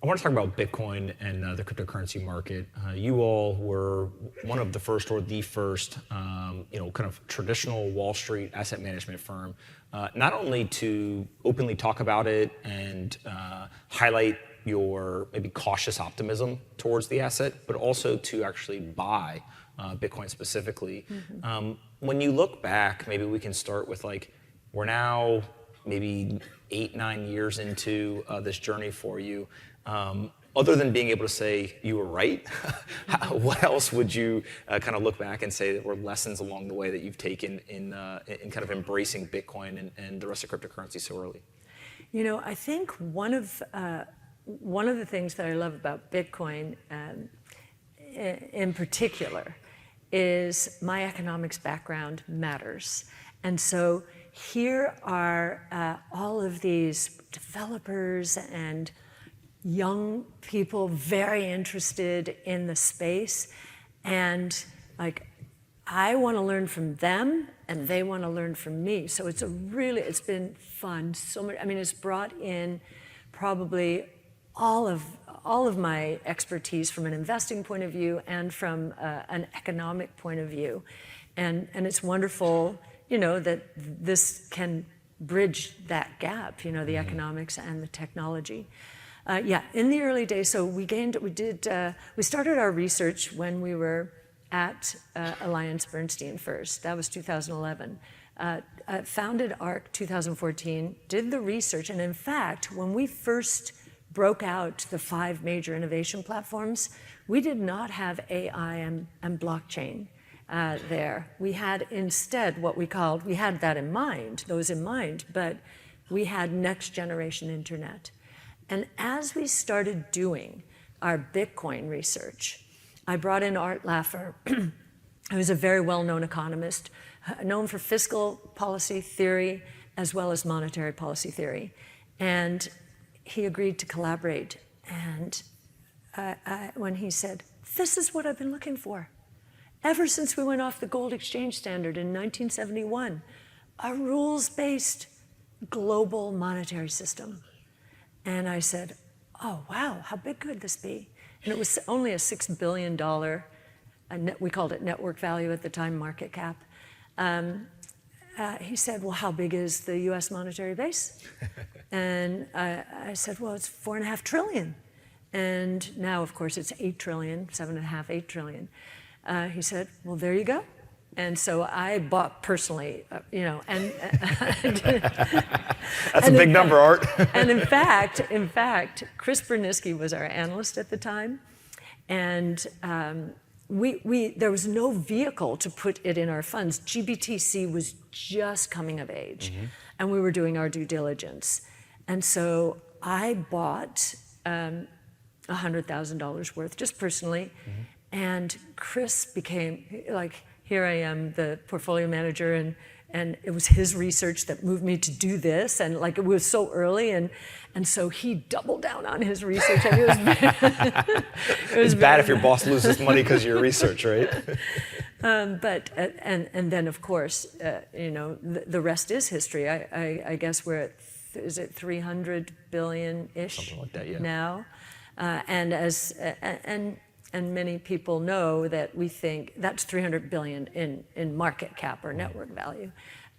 I want to talk about Bitcoin and the cryptocurrency market. You all were one of the first, or the first, kind of traditional Wall Street asset management firm, not only to openly talk about it and highlight your maybe cautious optimism towards the asset, but also to actually buy Bitcoin specifically. Mm-hmm. When you look back, maybe we can start with we're now maybe 8-9 years into this journey for you. Other than being able to say you were right, what else would you kind of look back and say that were lessons along the way that you've taken in kind of embracing Bitcoin and the rest of cryptocurrency so early? I think one of the things that I love about Bitcoin in particular is my economics background matters. And so here are all of these developers and young people very interested in the space, and I want to learn from them and they want to learn from me. So it's been fun. So much, it's brought in probably all of my expertise from an investing point of view and from an economic point of view. And it's wonderful, that this can bridge that gap, the economics and the technology. In the early days, so we started our research when we were at AllianceBernstein first. That was 2011. Founded ARC 2014, did the research, and in fact, when we first broke out the 5 major innovation platforms, we did not have AI and blockchain there. We had instead we had that in mind, those in mind, but we had next generation internet. And as we started doing our Bitcoin research, I brought in Art Laffer, who's a very well-known economist, known for fiscal policy theory as well as monetary policy theory. And he agreed to collaborate. And when he said, "This is what I've been looking for. Ever since we went off the gold exchange standard in 1971, a rules-based global monetary system." And I said, "Oh, wow, how big could this be?" And it was only a $6 billion, we called it network value at the time, market cap. He said, "Well, how big is the US monetary base?" And I said, "Well, it's $4.5 trillion. And now, of course, it's 8 trillion, 7.5, 8 trillion. He said, "Well, there you go." And so I bought personally, and that's a big number, Art. And in fact, Chris Berniski was our analyst at the time, and there was no vehicle to put it in our funds. GBTC was just coming of age, mm-hmm. and we were doing our due diligence, and so I bought $100,000 worth just personally, mm-hmm. and Chris became here I am, the portfolio manager, and it was his research that moved me to do this, and it was so early, and so he doubled down on his research. And it was bad if your boss loses money because of your research, right? But then of course, the rest is history. I guess we're at, is it 300 billion-ish something like that, yeah. now, and many people know that we think that's 300 billion in market cap or network value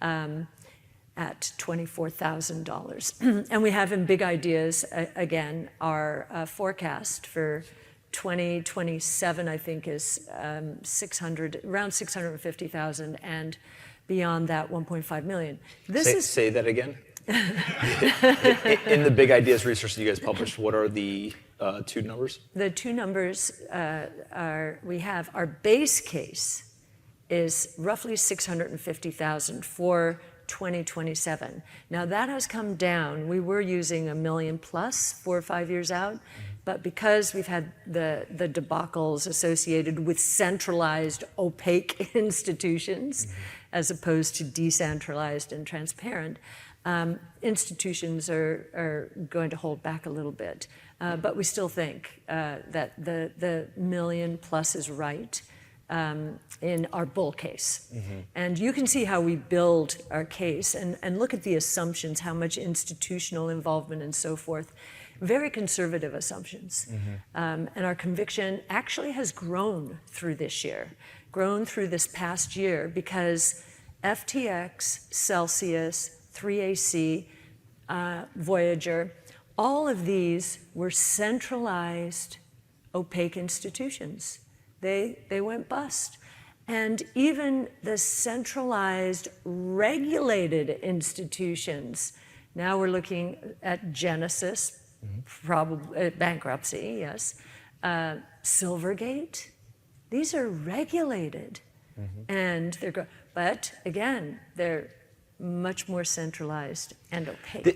at $24,000. And we have in big ideas, again, our forecast for 2027, I think, is around 650,000, and beyond that, 1.5 million. Say that again. In the big ideas research that you guys published, what are the 2 numbers? The 2 numbers we have our base case is roughly 650,000 for 2027. Now that has come down. We were using 1 million plus 4 or 5 years out, but because we've had the debacles associated with centralized, opaque institutions, mm-hmm. as opposed to decentralized and transparent, institutions are going to hold back a little bit. But we still think that the million plus is right in our bull case. Mm-hmm. And you can see how we build our case and look at the assumptions, how much institutional involvement and so forth. very conservative assumptions. And our conviction actually has grown through this year, grown through this past year, because FTX, Celsius, 3AC, Voyager, all of these were centralized, opaque institutions. They went bust. And even the centralized, regulated institutions, now we're looking at Genesis, probably bankruptcy, yes, Silvergate, these are regulated. And they're but again, they're much more centralized and opaque.